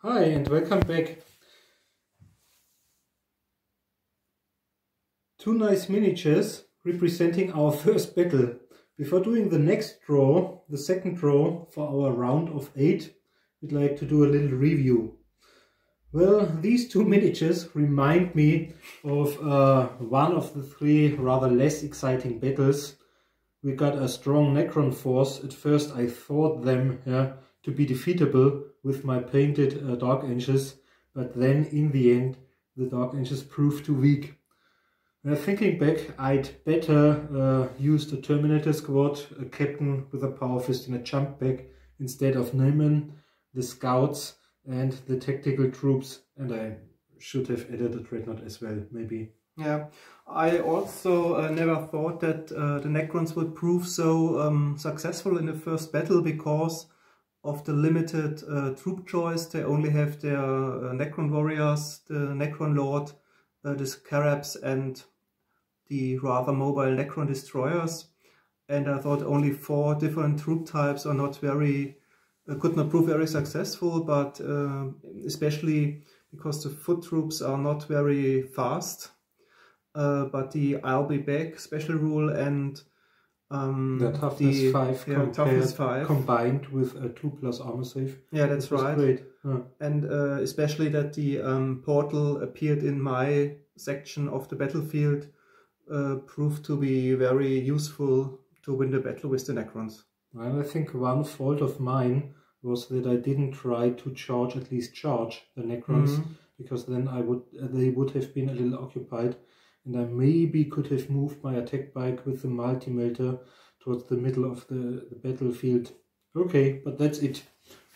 Hi and welcome back. Two nice miniatures representing our first battle. Before doing the next draw, the second draw for our round of 8, we'd like to do a little review. Well, these two miniatures remind me of one of the three rather less exciting battles. We got a strong Necron force. At first I thought them to be defeatable with my painted Dark Angels, but then in the end the Dark Angels proved too weak. Thinking back, I'd better use the Terminator squad, a captain with a power fist and a jump back, instead of Neyman, the scouts and the tactical troops, and I should have added a dreadnought as well, maybe. Yeah, I also never thought that the Necrons would prove so successful in the first battle because of the limited troop choice. They only have their Necron warriors, the Necron lord, the Scarabs and the rather mobile Necron destroyers. And I thought only 4 different troop types are not very, could not prove very successful, but especially because the foot troops are not very fast. But the I'll be back special rule and the toughness 5 combined with a 2+ armor save. Yeah, that's right. Great. And especially that the portal appeared in my section of the battlefield proved to be very useful to win the battle with the Necrons. Well, I think one fault of mine was that I didn't try to charge the Necrons, because then they would have been a little occupied. And I maybe could have moved my attack bike with the multi-melter towards the middle of the battlefield. Okay, but that's it.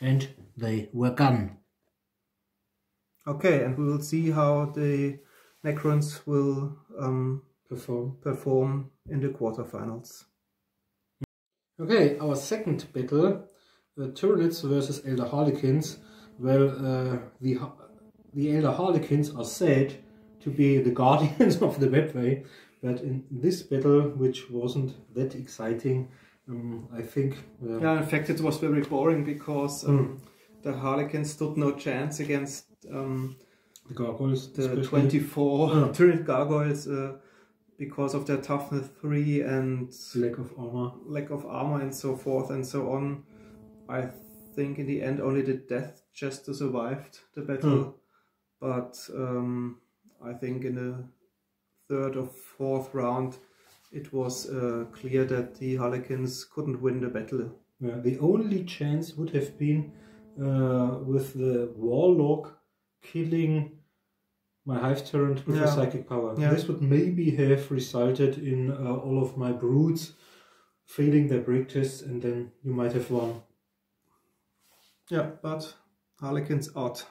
And they were gone. Okay, and we will see how the Necrons will perform in the quarterfinals. Okay, our second battle, Tyranids versus Elder Harlequins. Well, the Elder Harlequins are said to be the guardians of the webway, but in this battle, which wasn't that exciting, I think... yeah, in fact it was very boring because the Harlequins stood no chance against the gargoyles, the 24 Tyranid gargoyles because of their toughness 3 and lack of armor and so forth and so on. I think in the end only the Death Jester survived the battle, but I think in the 3rd or 4th round it was clear that the Harlequins couldn't win the battle. Yeah, the only chance would have been with the Warlock killing my Hive Tyrant with a psychic power. Yeah. This would maybe have resulted in all of my broods failing their break tests, and then you might have won. Yeah, but Harlequins out.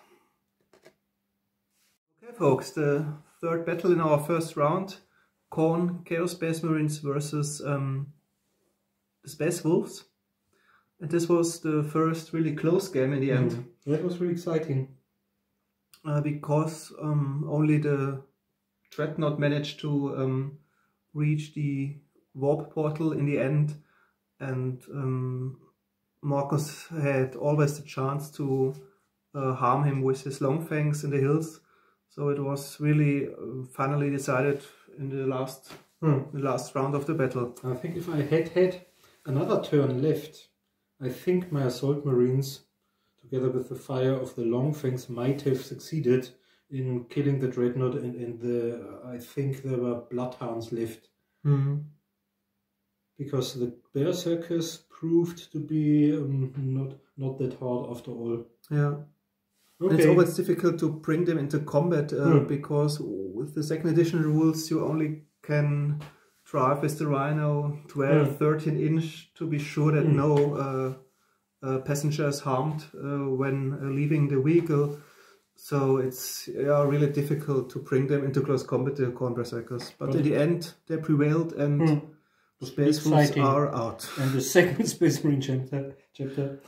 Okay folks, the 3rd battle in our first round, Khorne Chaos Space Marines versus the Space Wolves. And this was the first really close game in the end. That was really exciting. Because only the Dreadnought managed to reach the warp portal in the end, and Marcus had always the chance to harm him with his long fangs in the hills. So it was really finally decided in the last round of the battle. I think if I had another turn left, I think my Assault Marines, together with the fire of the Longfangs, might have succeeded in killing the Dreadnought, and I think there were Bloodhounds left. Because the Berserkers proved to be not that hard after all. Yeah. Okay. It's always difficult to bring them into combat because with the 2nd edition rules you only can drive with the Rhino 12, 13 inch to be sure that no passenger is harmed when leaving the vehicle. So it's really difficult to bring them into close combat, the Khorne Berserkers. But in the end they prevailed and the Space Wolves are out. And the 2nd Space Marine chapter.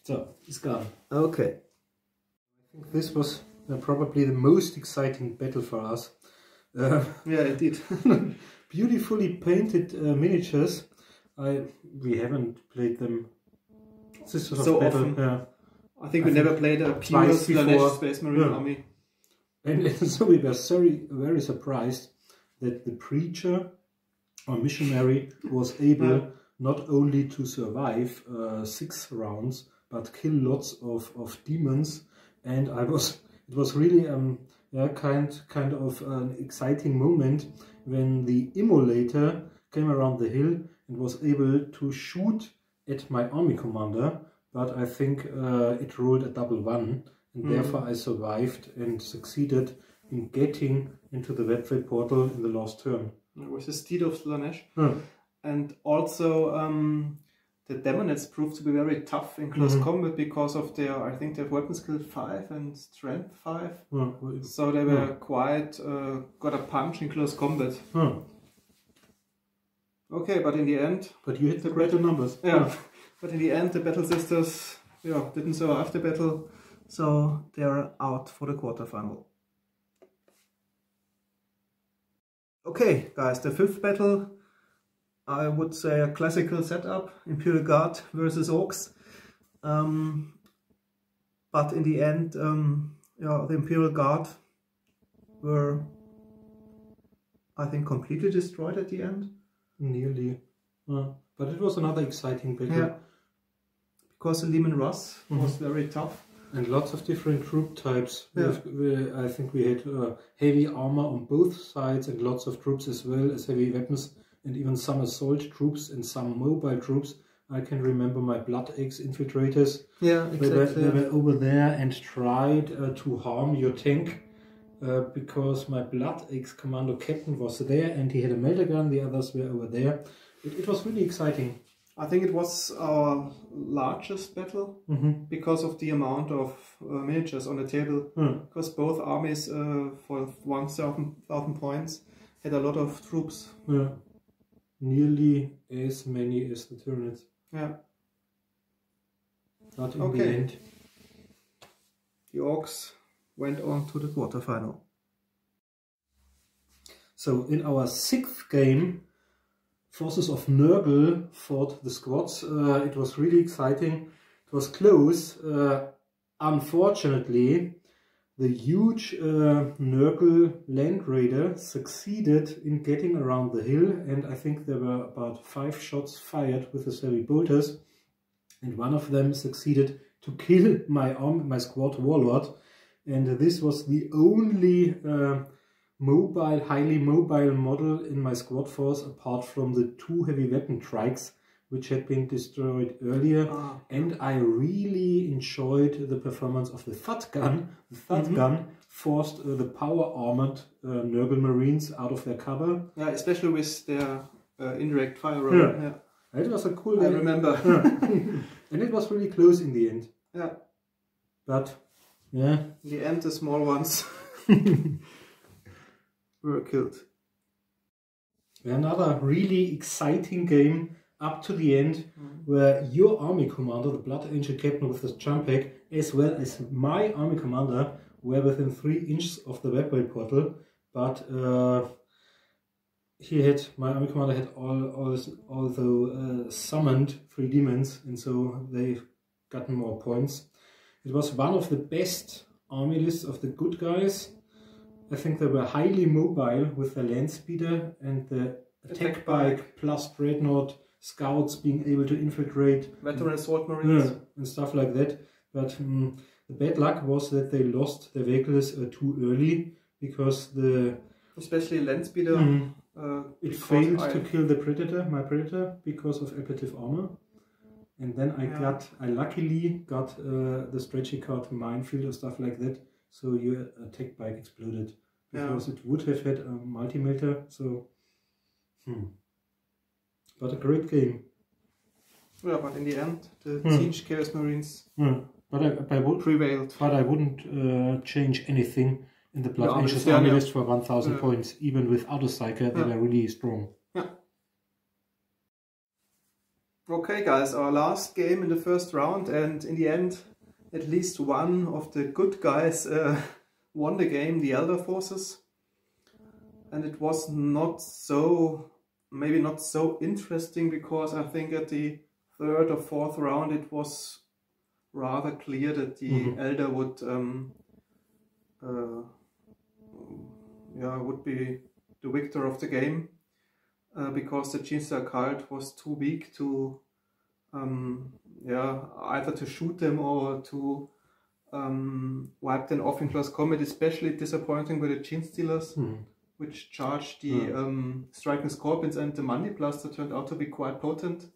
So, it's gone. Okay. I think this was probably the most exciting battle for us. Yeah, indeed. Beautifully painted miniatures. We haven't played them so often. Yeah. I think we never played a pure Slanesh Space Marine army. And so we were very surprised that the preacher or missionary was able not only to survive 6 rounds, but kill lots of demons. And it was really kind of an exciting moment when the immolator came around the hill and was able to shoot at my army commander, but I think it rolled a double 1, and therefore I survived and succeeded in getting into the webway portal in the last turn. With the steed of Slanesh. And also the Demonids proved to be very tough in close combat because of their, I think they have weapon skill 5 and strength 5. So they were quite, got a punch in close combat. Okay, but in the end... But you hit the greater numbers. Yeah, but in the end the Battle Sisters didn't survive the battle, so they're out for the quarterfinal. Okay, guys, the 5th battle, I would say a classical setup, Imperial Guard versus Orcs. But in the end, the Imperial Guard were, I think, completely destroyed at the end. Nearly. But it was another exciting battle. Yeah. Because the Lehman Russ was very tough. And lots of different troop types. I think we had heavy armor on both sides and lots of troops as well as heavy weapons, and even some assault troops and some mobile troops. I can remember my Blood Axe infiltrators. Yeah, exactly. They were over there and tried to harm your tank because my Blood Axe commando captain was there and he had a melter gun, the others were over there. It was really exciting. I think it was our largest battle because of the amount of miniatures on the table. Because both armies for 1,000 points had a lot of troops. Yeah. Nearly as many as the Tyranids. Yeah. But in the end, the Orcs went on to the quarterfinal. So in our 6th game, Forces of Nurgle fought the squads. It was really exciting. It was close. Unfortunately, the huge Nurgle Land Raider succeeded in getting around the hill, and I think there were about 5 shots fired with the heavy bolters, and one of them succeeded to kill my squad warlord, and this was the only highly mobile model in my squad force, apart from the 2 heavy weapon trikes which had been destroyed earlier. And I really enjoyed the performance of the Thud gun. The Thud gun forced the power armored Nurgle Marines out of their cover. Yeah, especially with their indirect fire roll. Yeah. It was a cool I remember. And it was really close in the end. Yeah. But yeah, in the end the small ones were killed. Another really exciting game up to the end, where your army commander, the Blood Angel captain with the jump pack, as well as my army commander, were within 3 inches of the webway portal, but my army commander had also summoned 3 demons, and so they've gotten more points. It was one of the best army lists of the good guys. I think they were highly mobile with the land speeder and the attack bike plus dreadnought scouts being able to infiltrate veteran assault marines and stuff like that. But the bad luck was that they lost their vehicles too early, because especially land speeder it failed to kill the my predator, because of ablative armor. And then I luckily got the stretchy card minefield or stuff like that, so your attack bike exploded, because it would have had a multi-melter. So but a great game. Yeah, but in the end, the Siege Chaos Marines prevailed. But I wouldn't change anything in the Blood Angels army list for 1,000 points. Even without a Psyker, they were really strong. Yeah. Okay, guys, our last game in the first round, and in the end, at least one of the good guys won the game, the Elder Forces. And it was maybe not so interesting, because I think at the 3rd or 4th round it was rather clear that the Elder would would be the victor of the game, because the Genestealer cult was too weak to either to shoot them or to wipe them off in close combat. Especially disappointing with the Genestealers, which charged the Striking Scorpions, and the Monday Blaster turned out to be quite potent,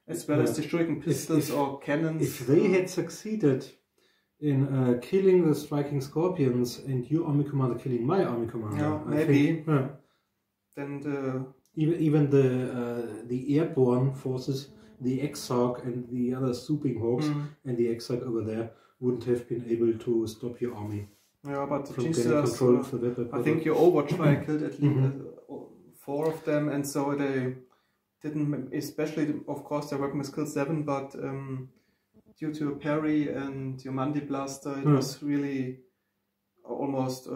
as well as the Shuriken Pistols or Cannons. If they had succeeded in killing the Striking Scorpions and your army commander killing my army commander, maybe. Then even the airborne forces, the Exarch and the other Swooping Hawks and the Exarch over there wouldn't have been able to stop your army. Yeah, but the from getting control of the weapon. I think your Overwatch fire killed at least 4 of them, and so they didn't, especially of course their weapon is skill 7, but due to parry and your Monday Blaster, it was really almost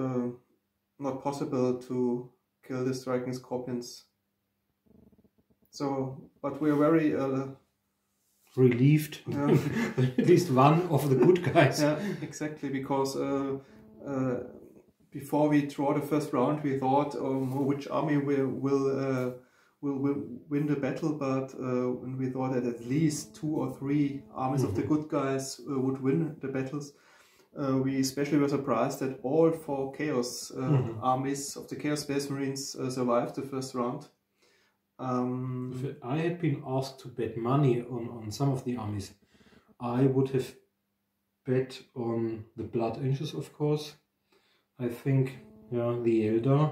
not possible to kill the Striking Scorpions. So, but we are very relieved. At least one of the good guys. Yeah, exactly, because before we draw the first round, we thought which army will win the battle, but we thought that at least 2 or 3 armies of the good guys would win the battles. We especially were surprised that all 4 Chaos armies of the Chaos Space Marines survived the first round. If I had been asked to bet money on some of the armies, I would have bet on the Blood Angels, of course. I think, the Elder,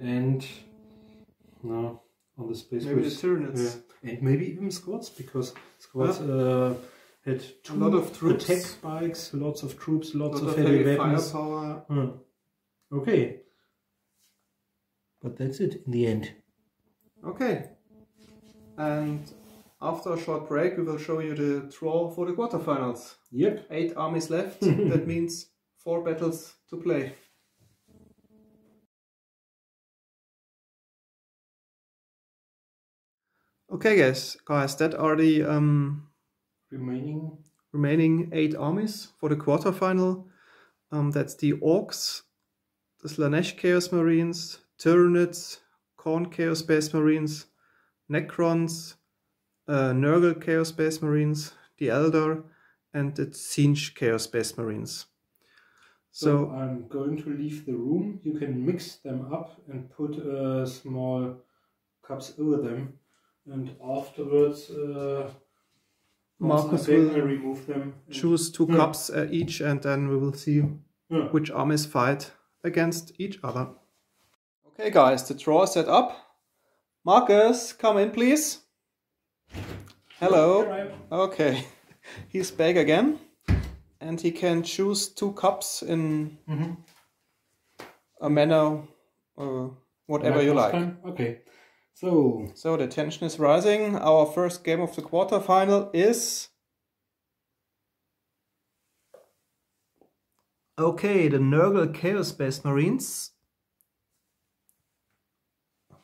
and on the Space maybe the Tyranids, and maybe even Squads, because Squads had a lot of troops, attack spikes, lots of troops, lots of heavy weapons. Firepower. Okay, but that's it in the end. Okay, and after a short break we will show you the draw for the quarterfinals. Yep. 8 armies left, that means 4 battles to play. Okay guys, that are the remaining 8 armies for the quarterfinal. That's the Orcs, the Slaanesh Chaos Marines, Tyranids, Khorne Chaos Space Marines, Necrons, Nurgle Chaos Space Marines, the Eldar, and the Tzeentch Chaos Space Marines. So I'm going to leave the room. You can mix them up and put small cups over them, and afterwards Marcus will remove them. Choose 2 cups each, and then we will see which armies fight against each other. Okay guys, the draw is set up. Marcus, come in please. Hello. Okay, he's back again, and he can choose 2 cups in a manner, whatever you like. Okay, so the tension is rising. Our first game of the quarterfinal is the Nurgle Chaos Space Marines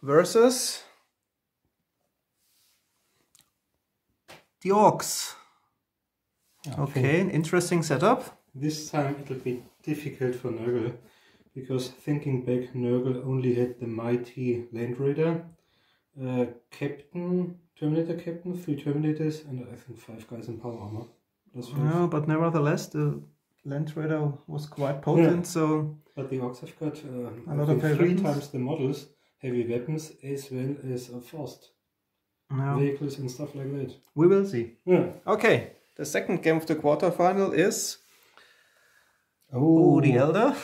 versus the Orcs. Okay, an interesting setup. This time it'll be difficult for Nurgle, because thinking back, Nurgle only had the mighty Land Raider, Terminator Captain, 3 Terminators, and I think 5 guys in power armor. Yeah, but nevertheless, the Land Raider was quite potent, so... But the Orcs have got a lot of 3 times the models, heavy weapons, as well as fast vehicles and stuff like that. We will see. Yeah. Okay, the second game of the quarterfinal is the Elder,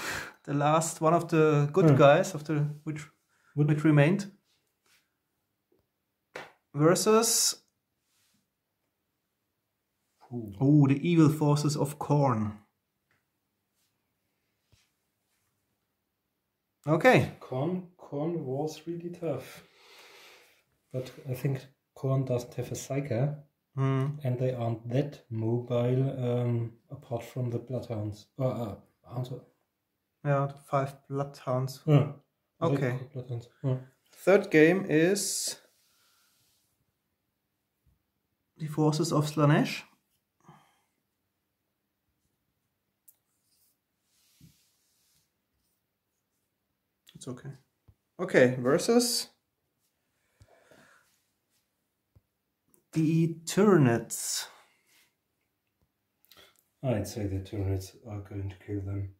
the last one of the good guys of the which remained, versus the evil forces of Khorne. Okay. Khorne was really tough, but I think Khorne doesn't have a Psyker, and they aren't that mobile apart from the Bloodhounds. Yeah, the 5 Bloodhounds. Okay. Bloodhounds. Third game is the forces of Slaanesh It's okay. Okay, versus the Tyranids. I'd say the Tyranids are going to kill them.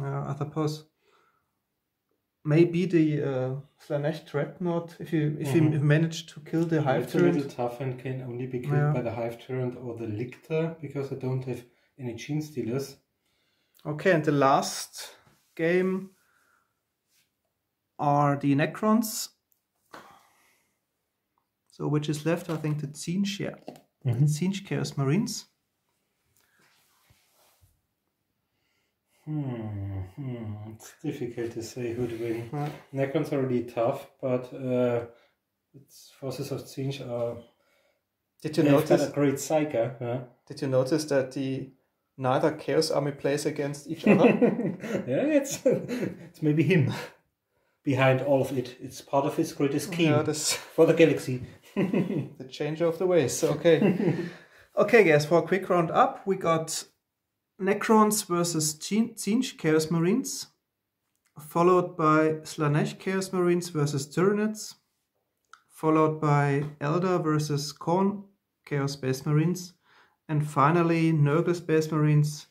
I suppose maybe the Slanesh Dreadnought, if you manage to kill the Hive It's a little Tyrant. tough and can only be killed by the Hive Tyrant or the Lictor, because I don't have any Gene Stealers. Okay, and the last game are the Necrons. So which is left? I think the Tzeentch, the Tzeentch Chaos Marines. It's difficult to say who'd win. Necrons are really tough, but its forces of Tzeentch are. Did you notice a great psyker? Did you notice that neither Chaos Army plays against each other? Yeah, it's maybe him behind all of it. It's part of his greatest scheme for the galaxy. The change of the ways. Okay. Okay, guys. For a quick round up, we got Necrons versus Tzeentch Chaos Marines, followed by Slanesh Chaos Marines versus Tyranids, followed by Eldar versus Khorne Chaos Space Marines, and finally Nurgle Space Marines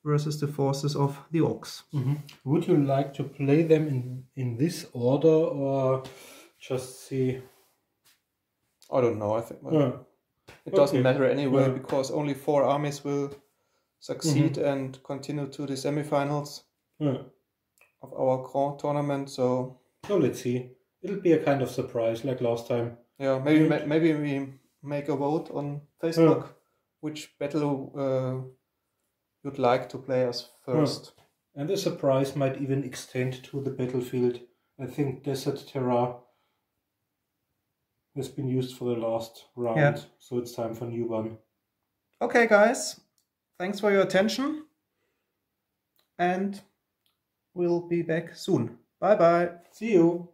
versus the forces of the Orcs. Would you like to play them in this order, or just see? I don't know. I think it doesn't matter anyway, because only 4 armies will succeed and continue to the semifinals of our Grand tournament. So let's see. It'll be a kind of surprise, like last time. Yeah, maybe we make a vote on Facebook which battle you'd like to play as first. And the surprise might even extend to the battlefield. I think Desert Terra has been used for the last round, so it's time for a new one. Okay, guys. Thanks for your attention, and we'll be back soon. Bye-bye. See you.